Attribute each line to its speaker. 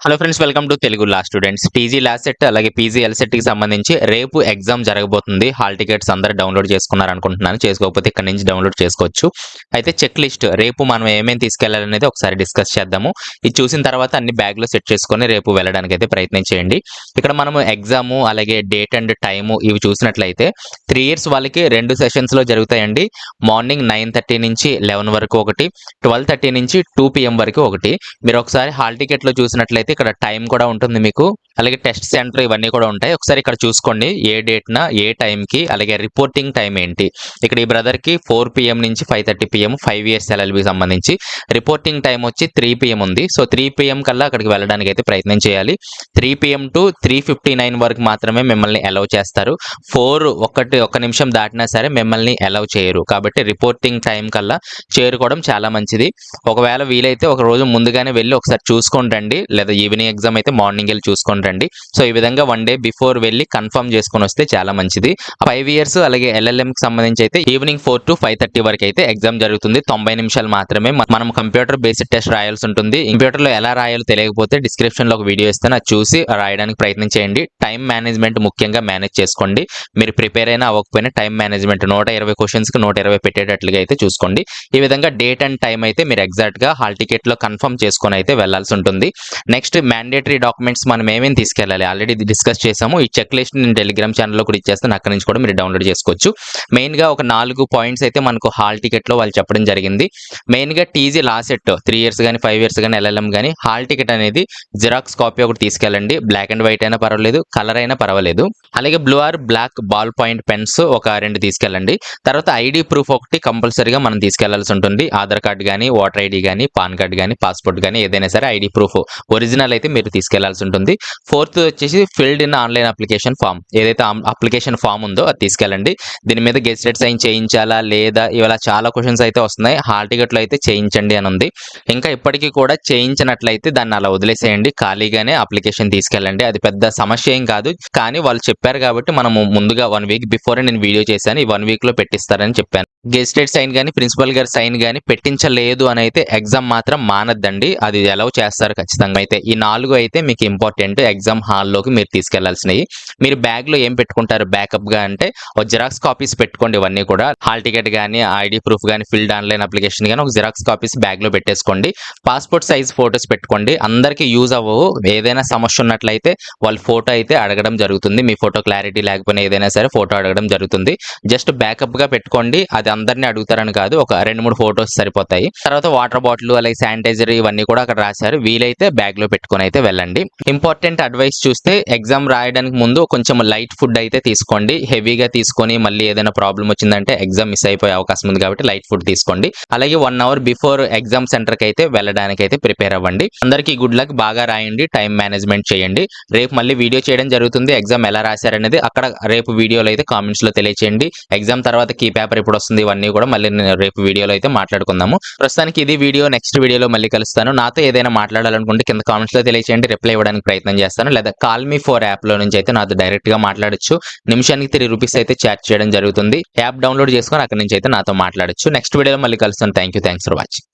Speaker 1: Hello friends, welcome to Telugu law students. TG law set అలాగే PG ఎల్సెట్ కి సంబంధించి రేపు ఎగ్జామ్ జరగబోతుంది. హాల్ టికెట్స్ అందరూ డౌన్లోడ్ చేసుకున్నారు అనుకుంటున్నాను. చేసుకోకపోతే ఇక్కడ నుంచి డౌన్లోడ్ చేసుకోవచ్చు. అయితే చెక్ లిస్ట్ రేపు మనం ఏమేమి తీసుకెళ్లాలనేది ఒకసారి డిస్కస్ చేద్దాము. ఇది చూసిన తర్వాత అన్ని బ్యాగ్ లో సెట్ చేసుకొని రేపు వెళ్ళడానికి అయితే ప్రయత్నం చేయండి. ఇక్కడ మనము ఎగ్జామ్ అలాగే డేట్ అండ్ టైము ఇవి చూసినట్లయితే 3 ఇయర్స్ వాళ్ళకి 2 సెషన్స్ లో జరుగుతాయండి. మార్నింగ్ 9:30 నుంచి 11 వరకు ఒకటి, 12:30 నుంచి 2 PM వరకు ఒకటి. మీరు ఒకసారి హాల్ టికెట్ లో చూసినట్లయితే ఇక్కడ టైం కూడా ఉంటుంది మీకు. అలాగే టెస్ట్ సెంటర్ ఇవన్నీ కూడా ఉంటాయి. ఒకసారి ఇక్కడ చూసుకోండి ఏ డేట్ న ఏ టైం కి, అలాగే రిపోర్టింగ్ టైం ఏంటి. ఇక్కడ ఈ బ్రదర్ కి 4 PM నుంచి 5:30 PM 5 ఇయర్స్ LLB సంబంధించి రిపోర్టింగ్ టైం వచ్చి 3 PM ఉంది. సో 3 PM కల్లా అక్కడికి వెళ్ళడానికి అయితే ప్రయత్నం చేయాలి. 3 PM టు 3:59 వరకు మాత్రమే మిమ్మల్ని అలౌ చేస్తారు. 1 నిమిషం దాటినా సరే మిమ్మల్ని అలౌ చేయరు. కాబట్టి రిపోర్టింగ్ టైం కల్లా చేరుకోవడం చాలా మంచిది. ఒకవేళ వీలైతే ఒక రోజు ముందుగానే వెళ్ళి ఒకసారి చూసుకొని రండి, లేదా ఈవినింగ్ ఎగ్జామ్ అయితే మార్నింగ్ వెళ్ళి చూసుకొని రండి. సో ఈ విధంగా 1 డే బిఫోర్ వెళ్ళి కన్ఫర్మ్ చేసుకొని వస్తే చాలా మంచిది. 5 ఇయర్స్ అలాగే LLM కి సంబంధించి అయితే ఈవినింగ్ 4 to 5:30 వరకు అయితే ఎగ్జామ్ జరుగుతుంది. 90 నిమిషాలు మాత్రమే మనం కంప్యూటర్ బేస్డ్ టెస్ట్ రాయాల్సి ఉంటుంది. కంప్యూటర్ లో ఎలా రాయాలో తెలియకపోతే డిస్క్రిప్షన్ లో ఒక వీడియో ఇస్తాను, అది చూసి రాయడానికి ప్రయత్నం చేయండి. టైం మేనేజ్మెంట్ ముఖ్యంగా మేనేజ్ చేసుకోండి. మీరు ప్రిపేర్ అయినా అవ్వకపోయినా టైం మేనేజ్మెంట్ 120 క్వశ్చన్స్ కి 120 పెట్టేటట్లుగా అయితే చూసుకోండి. ఈ విధంగా డేట్ అండ్ టైం అయితే మీరు ఎగ్జాక్ట్ గా హాల్ టికెట్ లో కన్ఫర్మ్ చేసుకొని అయితే వెళ్లాల్సి ఉంటుంది. నెక్స్ట్ మ్యాండేటరీ డాక్యుమెంట్స్ మనం ఏమేమి తీసుకెళ్ళాలి ఆల్రెడీ డిస్కస్ చేసాము. ఈ చెక్ లిస్ట్ నేను టెలిగ్రామ్ ఛానల్లో కూడా ఇచ్చేస్తాను, అక్కడి నుంచి కూడా మీరు డౌన్లోడ్ చేసుకోవచ్చు. మెయిన్ గా ఒక 4 పాయింట్స్ అయితే మనకు హాల్ టికెట్ లో వాళ్ళు చెప్పడం జరిగింది. మెయిన్ గా టీజీ లా సెట్ 3 ఇయర్స్ కానీ 5 ఇయర్స్ కానీ LLM కానీ హాల్ టికెట్ అనేది జిరాక్స్ కాపీ ఒకటి తీసుకెళ్ళండి. బ్లాక్ అండ్ వైట్ అయినా పర్వాలేదు, కలర్ అయినా పర్వాలేదు. అలాగే blue or black ball point pens ఒక 2 తీసుకెళ్ళండి. తర్వాత ఐడి ప్రూఫ్ ఒకటి కంపల్సరీగా మనం తీసుకెళ్లాల్సి ఉంటుంది. ఆధార్ కార్డ్ కానీ, ఓటర్ ఐడి కానీ, పాన్ కార్డ్ కానీ, పాస్పోర్ట్ కానీ ఏదైనా సరే ఐడి ప్రూఫ్ ఒరిజినల్ అయితే మీరు తీసుకెళ్లాల్సి ఉంటుంది. 4th వచ్చేసి filled in online application form, ఏదైతే అప్లికేషన్ ఫామ్ ఉందో అది తీసుకెళ్ళండి. దీని మీద గెస్టెడ్ సైన్ చేయించాలా లేదా, ఇలా చాలా క్వశ్చన్స్ అయితే వస్తున్నాయి. హాల్ టికెట్ లో అయితే చేయించండి అని ఉంది. ఇంకా ఇప్పటికీ కూడా చేయించినట్లయితే దాన్ని అలా వదిలేసేయండి, ఖాళీగానే అప్లికేషన్ తీసుకెళ్ళండి. అది పెద్ద సమస్య ఏం కాదు, కానీ వాళ్ళు చెప్పారు కాబట్టి మనము ముందుగా 1 వీక్ బిఫోర్ నేను వీడియో చేశాను. ఈ 1 వీక్ లో పెట్టిస్తారని చెప్పాను. గెస్టెడ్ సైన్ కానీ ప్రిన్సిపల్ గారి సైన్ కానీ పెట్టించలేదు అని అయితే ఎగ్జామ్ మాత్రం మానద్దండి, అది అలౌ చేస్తారు ఖచ్చితంగా. అయితే ఈ 4 అయితే మీకు ఇంపార్టెంట్ ఎగ్జామ్ హాల్లోకి మీరు తీసుకెళ్లాల్సినవి. మీరు బ్యాగ్ లో ఏం పెట్టుకుంటారు బ్యాకప్ గా అంటే ఒక జిరాక్స్ కాపీస్ పెట్టుకోండి. ఇవన్నీ కూడా హాల్ టికెట్ కానీ, ఐడి ప్రూఫ్ కానీ, ఫిల్డ్ ఆన్లైన్ అప్లికేషన్ కానీ ఒక జిరాక్స్ కాపీస్ బ్యాగ్ లో పెట్టేసుకోండి. పాస్పోర్ట్ సైజ్ ఫోటోస్ పెట్టుకోండి. అందరికీ యూజ్ అవ్వవు, ఏదైనా సమస్య ఉన్నట్లయితే వాళ్ళు ఫోటో అయితే అడగడం జరుగుతుంది. మీ ఫోటో క్లారిటీ లేకపోయినా ఏదైనా సరే ఫోటో అడగడం జరుగుతుంది. జస్ట్ బ్యాకప్ గా పెట్టుకోండి, అది అందరినీ అడుగుతారని కాదు, ఒక 2-3 ఫోటోస్ సరిపోతాయి. తర్వాత వాటర్ బాటిల్ అలాగే శానిటైజర్ ఇవన్నీ కూడా అక్కడ రాశారు, వీలైతే బ్యాగ్ లో పెట్టుకొని అయితే వెళ్ళండి. ఇంపార్టెంట్ అడ్వైస్ చూస్తే ఎగ్జామ్ రాయడానికి ముందు కొంచెం లైట్ ఫుడ్ అయితే తీసుకోండి. హెవీగా తీసుకొని మళ్ళీ ఏదైనా ప్రాబ్లం వచ్చిందంటే ఎగ్జామ్ మిస్ అయిపోయే అవకాశం ఉంది, కాబట్టి లైట్ ఫుడ్ తీసుకోండి. అలాగే 1 అవర్ బిఫోర్ ఎగ్జామ్ సెంటర్ కి అయితే వెళ్ళడానికి అయితే ప్రిపేర్ అవ్వండి. అందరికీ గుడ్ లక్, బాగా రాయండి, టైం మేనేజ్మెంట్ చేయండి. రేపు మళ్ళీ వీడియో చేయడం జరుగుతుంది. ఎగ్జామ్ ఎలా రాశారనేది అక్కడ రేపు వీడియోలో అయితే కామెంట్స్ లో తెలియచేయండి. ఎగ్జామ్ తర్వాత కీ పేపర్ ఎప్పుడు వస్తుంది ఇవన్నీ కూడా మళ్ళీ రేపు వీడియోలో అయితే మాట్లాడుకుందాము. ప్రస్తుతానికి ఇది వీడియో, నెక్స్ట్ వీడియోలో మళ్ళీ కలుస్తాను. నాతో ఏదైనా మాట్లాడాలనుకుంటే కింద కామెంట్స్ లో తెలియచేయండి, రిప్లై ఇవ్వడానికి ప్రయత్నం చేస్తాను. లేదా కాల్ మీ ఫర్ యాప్ లో నుంచి అయితే నాతో డైరెక్ట్ గా మాట్లాడొచ్చు. నిమిషానికి 3 రూపీస్ అయితే చార్జ్ చేయడం జరుగుతుంది. యాప్ డౌన్లోడ్ చేసుకొని అక్కడి నుంచి అయితే నాతో మాట్లాడొచ్చు. నెక్స్ట్ వీడియోలో మళ్ళీ కలుస్తాను. Thanks for watching.